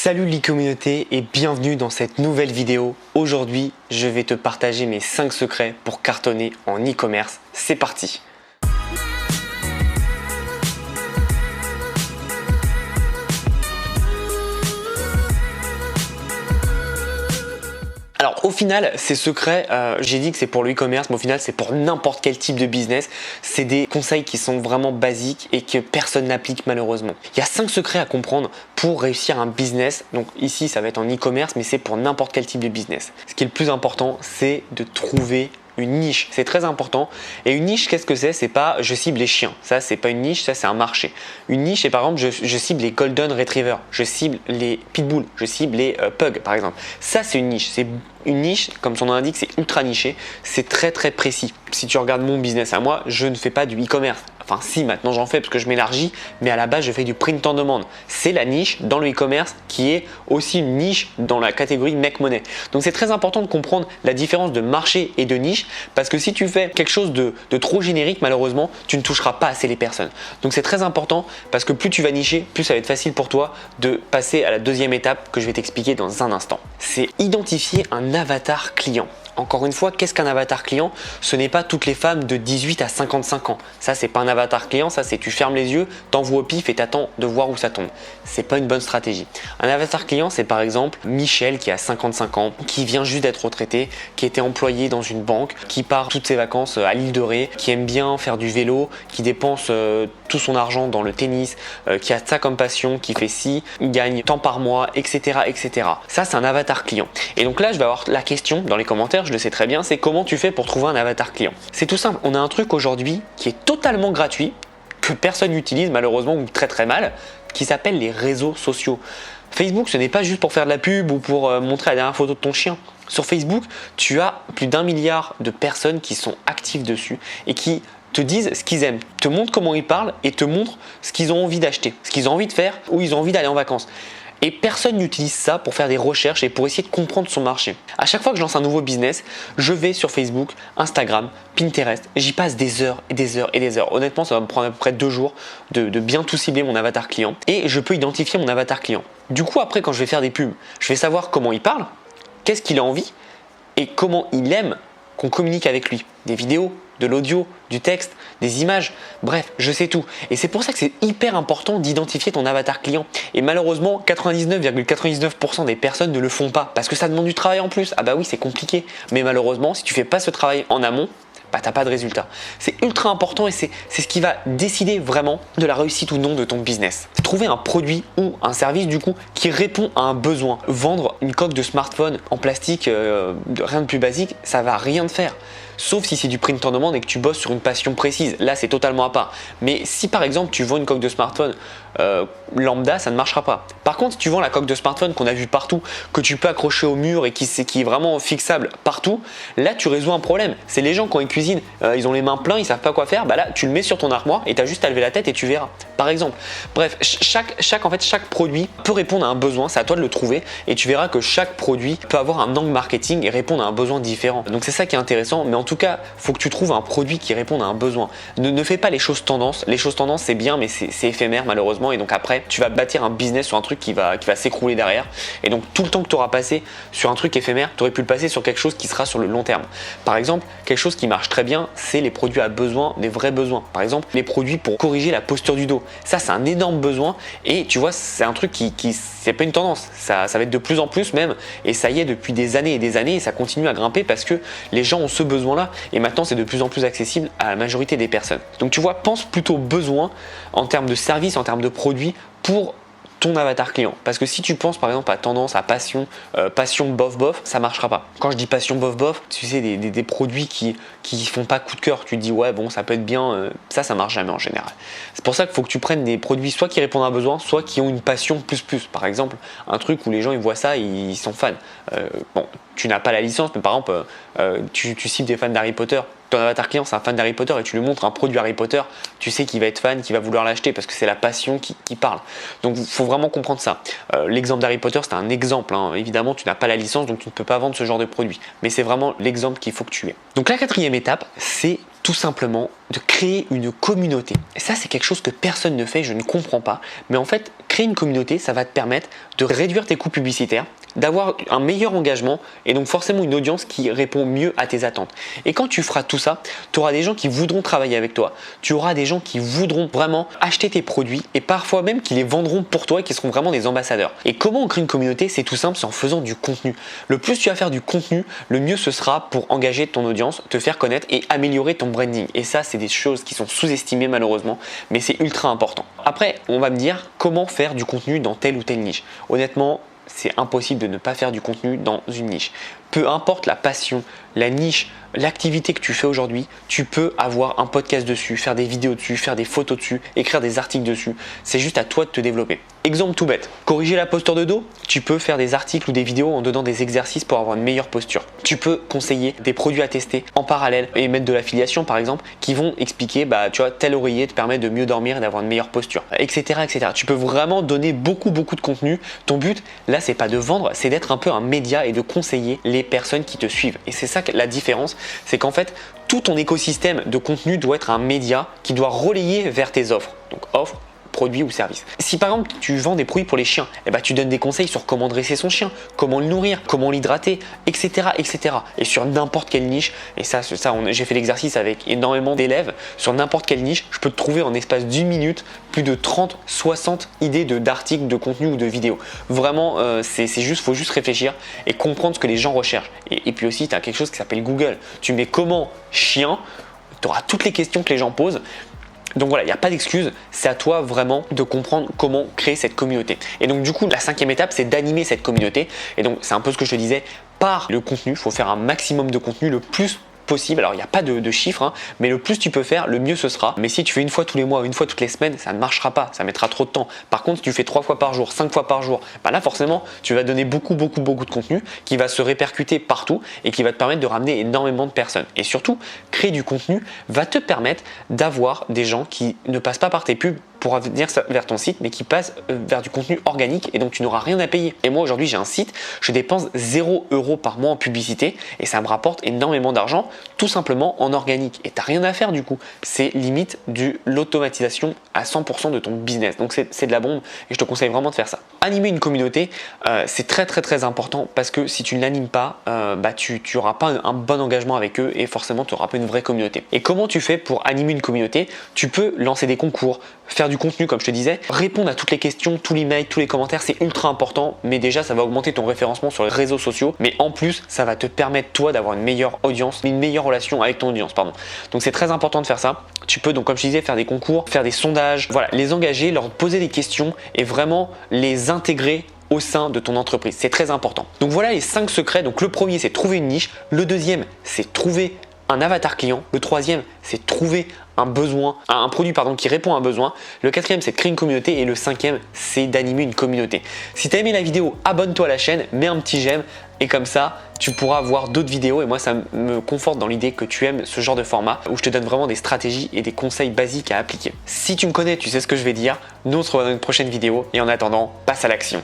Salut l'e-communauté et bienvenue dans cette nouvelle vidéo. Aujourd'hui, je vais te partager mes 5 secrets pour cartonner en e-commerce. C'est parti! Alors au final, ces secrets, j'ai dit que c'est pour le e-commerce, mais au final c'est pour n'importe quel type de business. C'est des conseils qui sont vraiment basiques et que personne n'applique malheureusement. Il y a 5 secrets à comprendre pour réussir un business. Donc ici ça va être en e-commerce, mais c'est pour n'importe quel type de business. Ce qui est le plus important, c'est de trouver une niche, c'est très important. Et une niche, qu'est-ce que c'est? C'est pas je cible les chiens, ça c'est pas une niche, ça c'est un marché. Une niche, c'est par exemple je cible les golden retrievers, je cible les pitbulls, je cible les pugs par exemple. Ça c'est une niche, c'est une niche, comme son nom l'indique, c'est ultra niché, c'est très précis. Si tu regardes mon business à moi, je ne fais pas du e-commerce. Enfin si, maintenant j'en fais parce que je m'élargis, mais à la base je fais du print on demand. C'est la niche dans le e-commerce qui est aussi une niche dans la catégorie make money. Donc c'est très important de comprendre la différence de marché et de niche parce que si tu fais quelque chose de trop générique, malheureusement, tu ne toucheras pas assez les personnes. Donc c'est très important parce que plus tu vas nicher, plus ça va être facile pour toi de passer à la deuxième étape que je vais t'expliquer dans un instant. C'est identifier un avatar client. Encore une fois, qu'est-ce qu'un avatar client? Ce n'est pas toutes les femmes de 18 à 55 ans. Ça, c'est pas un avatar client, ça c'est tu fermes les yeux, t'envoies au pif et t'attends de voir où ça tombe. C'est pas une bonne stratégie. Un avatar client, c'est par exemple Michel qui a 55 ans, qui vient juste d'être retraité, qui était employé dans une banque, qui part toutes ses vacances à l'île de Ré, qui aime bien faire du vélo, qui dépense tout son argent dans le tennis, qui a ça comme passion, qui fait ci, il gagne tant par mois, etc. etc. Ça, c'est un avatar client. Et donc là, je vais avoir la question dans les commentaires, je le sais très bien, c'est comment tu fais pour trouver un avatar client. C'est tout simple, on a un truc aujourd'hui qui est totalement gratuit, que personne n'utilise malheureusement ou très mal, qui s'appelle les réseaux sociaux. Facebook, ce n'est pas juste pour faire de la pub ou pour montrer la dernière photo de ton chien. Sur Facebook, tu as plus d'1 milliard de personnes qui sont actives dessus et qui te disent ce qu'ils aiment, te montrent comment ils parlent et te montrent ce qu'ils ont envie d'acheter, ce qu'ils ont envie de faire ou ils ont envie d'aller en vacances. Et personne n'utilise ça pour faire des recherches et pour essayer de comprendre son marché. À chaque fois que je lance un nouveau business, je vais sur Facebook, Instagram, Pinterest. J'y passe des heures et des heures et des heures. Honnêtement, ça va me prendre à peu près 2 jours de bien tout cibler mon avatar client. Et je peux identifier mon avatar client. Du coup, après, quand je vais faire des pubs, je vais savoir comment il parle, qu'est-ce qu'il a envie et comment il aime qu'on communique avec lui. Des vidéos, de l'audio, du texte, des images, bref, je sais tout. Et c'est pour ça que c'est hyper important d'identifier ton avatar client. Et malheureusement, 99,99% des personnes ne le font pas parce que ça demande du travail en plus. Ah bah oui, c'est compliqué. Mais malheureusement, si tu fais pas ce travail en amont, bah t'as pas de résultat. C'est ultra important et c'est ce qui va décider vraiment de la réussite ou non de ton business. Trouver un produit ou un service du coup qui répond à un besoin. Vendre une coque de smartphone en plastique, rien de plus basique, ça va rien te faire. Sauf si c'est du print on demand et que tu bosses sur une passion précise. Là, c'est totalement à part. Mais si par exemple tu vends une coque de smartphone lambda, ça ne marchera pas. Par contre, si tu vends la coque de smartphone qu'on a vu partout, que tu peux accrocher au mur et qui est vraiment fixable partout, là tu résous un problème. C'est les gens quand ils cuisinent, ils ont les mains pleines, ils savent pas quoi faire. Bah là, tu le mets sur ton armoire et tu as juste à lever la tête et tu verras. Par exemple. Bref, chaque produit peut répondre à un besoin. C'est à toi de le trouver et tu verras que chaque produit peut avoir un angle marketing et répondre à un besoin différent. Donc c'est ça qui est intéressant. Mais en tout cas, faut que tu trouves un produit qui réponde à un besoin. Ne fais pas les choses tendances. Les choses tendances, c'est bien, mais c'est éphémère malheureusement. Et donc après, tu vas bâtir un business sur un truc qui va s'écrouler derrière. Et donc tout le temps que tu auras passé sur un truc éphémère, tu aurais pu le passer sur quelque chose qui sera sur le long terme. Par exemple, quelque chose qui marche très bien, c'est les produits à besoin, des vrais besoins. Par exemple, les produits pour corriger la posture du dos. Ça, c'est un énorme besoin. Et tu vois, c'est un truc qui c'est pas une tendance. Ça va être de plus en plus même. Et ça y est depuis des années et des années. Et ça continue à grimper parce que les gens ont ce besoin-là. Et maintenant, c'est de plus en plus accessible à la majorité des personnes. Donc tu vois, pense plutôt besoin en termes de service, en termes de produits pour ton avatar client. Parce que si tu penses par exemple à tendance, à passion, passion bof, ça marchera pas. Quand je dis passion bof, tu sais, des produits qui font pas coup de cœur, tu te dis ouais bon ça peut être bien, ça marche jamais en général. C'est pour ça qu'il faut que tu prennes des produits soit qui répondent à un besoin, soit qui ont une passion plus. Par exemple, un truc où les gens ils voient ça, ils sont fans. Bon, tu n'as pas la licence, mais par exemple, tu cibles des fans d'Harry Potter. Ton avatar client, c'est un fan d'Harry Potter et tu lui montres un produit Harry Potter, tu sais qu'il va être fan, qu'il va vouloir l'acheter parce que c'est la passion qui parle. Donc il faut vraiment comprendre ça. L'exemple d'Harry Potter, c'est un exemple. Hein. Évidemment, tu n'as pas la licence, donc tu ne peux pas vendre ce genre de produit. Mais c'est vraiment l'exemple qu'il faut que tu aies. Donc la quatrième étape, c'est tout simplement de créer une communauté. Et ça, c'est quelque chose que personne ne fait, je ne comprends pas. Mais en fait, créer une communauté, ça va te permettre de réduire tes coûts publicitaires, d'avoir un meilleur engagement et donc forcément une audience qui répond mieux à tes attentes. Et quand tu feras tout ça, tu auras des gens qui voudront travailler avec toi. Tu auras des gens qui voudront vraiment acheter tes produits et parfois même qui les vendront pour toi et qui seront vraiment des ambassadeurs. Et comment on crée une communauté? C'est tout simple, c'est en faisant du contenu. Le plus tu vas faire du contenu, le mieux ce sera pour engager ton audience, te faire connaître et améliorer ton branding. Et ça, c'est des choses qui sont sous-estimées malheureusement, mais c'est ultra important. Après, on va me dire comment faire du contenu dans telle ou telle niche. Honnêtement, c'est impossible de ne pas faire du contenu dans une niche. Peu importe la passion, la niche, l'activité que tu fais aujourd'hui, tu peux avoir un podcast dessus, faire des vidéos dessus, faire des photos dessus, écrire des articles dessus. C'est juste à toi de te développer. Exemple tout bête, corriger la posture de dos, tu peux faire des articles ou des vidéos en donnant des exercices pour avoir une meilleure posture. Tu peux conseiller des produits à tester en parallèle et mettre de l'affiliation par exemple qui vont expliquer, tu vois, tel oreiller te permet de mieux dormir et d'avoir une meilleure posture, etc., etc. Tu peux vraiment donner beaucoup de contenu. Ton but là, c'est pas de vendre, c'est d'être un peu un média et de conseiller les personnes qui te suivent. Et c'est ça la différence, c'est qu'en fait, tout ton écosystème de contenu doit être un média qui doit relayer vers tes offres. Donc offres, produits ou services. Si par exemple tu vends des produits pour les chiens, tu donnes des conseils sur comment dresser son chien, comment le nourrir, comment l'hydrater, etc., etc. Et sur n'importe quelle niche, et ça j'ai fait l'exercice avec énormément d'élèves, sur n'importe quelle niche, je peux te trouver en espace d'une minute plus de 30, 60 idées d'articles, de contenu ou de vidéos. Vraiment, faut juste réfléchir et comprendre ce que les gens recherchent. Et puis aussi, tu as quelque chose qui s'appelle Google. Tu mets comment chien, tu auras toutes les questions que les gens posent. Donc voilà, il n'y a pas d'excuse, c'est à toi vraiment de comprendre comment créer cette communauté. Et donc du coup, la 5e étape, c'est d'animer cette communauté. Et donc c'est un peu ce que je te disais, par le contenu, il faut faire un maximum de contenu le plus possible. Alors il n'y a pas de chiffres, mais le plus tu peux faire, le mieux ce sera. Mais si tu fais une fois tous les mois, une fois toutes les semaines, ça ne marchera pas, ça mettra trop de temps. Par contre, si tu fais 3 fois par jour, 5 fois par jour, là forcément, tu vas donner beaucoup de contenu qui va se répercuter partout et qui va te permettre de ramener énormément de personnes. Et surtout, créer du contenu va te permettre d'avoir des gens qui ne passent pas par tes pubs pour venir vers ton site, mais qui passent vers du contenu organique et donc tu n'auras rien à payer. Et moi aujourd'hui j'ai un site, je dépense 0 € par mois en publicité et ça me rapporte énormément d'argent tout simplement en organique. Et tu n'as rien à faire du coup. C'est limite de l'automatisation à 100% de ton business. Donc c'est de la bombe et je te conseille vraiment de faire ça. Animer une communauté, c'est très important parce que si tu ne l'animes pas, tu n'auras pas un bon engagement avec eux et forcément tu n'auras pas une vraie communauté. Et comment tu fais pour animer une communauté? Tu peux lancer des concours, faire du contenu comme je te disais, répondre à toutes les questions, tous les mails, tous les commentaires, c'est ultra important, mais déjà ça va augmenter ton référencement sur les réseaux sociaux, mais en plus ça va te permettre toi d'avoir une meilleure audience, une meilleure relation avec ton audience, pardon. Donc c'est très important de faire ça. Tu peux donc comme je disais faire des concours, faire des sondages, voilà, les engager, leur poser des questions et vraiment les intégrer au sein de ton entreprise. C'est très important. Donc voilà les 5 secrets. Donc le premier c'est trouver une niche, le deuxième c'est trouver un avatar client, le troisième c'est trouver un besoin, un produit qui répond à un besoin, le quatrième c'est de créer une communauté et le cinquième c'est d'animer une communauté. Si tu as aimé la vidéo, abonne-toi à la chaîne, mets un petit j'aime et comme ça tu pourras voir d'autres vidéos et moi ça me conforte dans l'idée que tu aimes ce genre de format où je te donne vraiment des stratégies et des conseils basiques à appliquer. Si tu me connais, tu sais ce que je vais dire. Nous on se revoit dans une prochaine vidéo et en attendant, passe à l'action.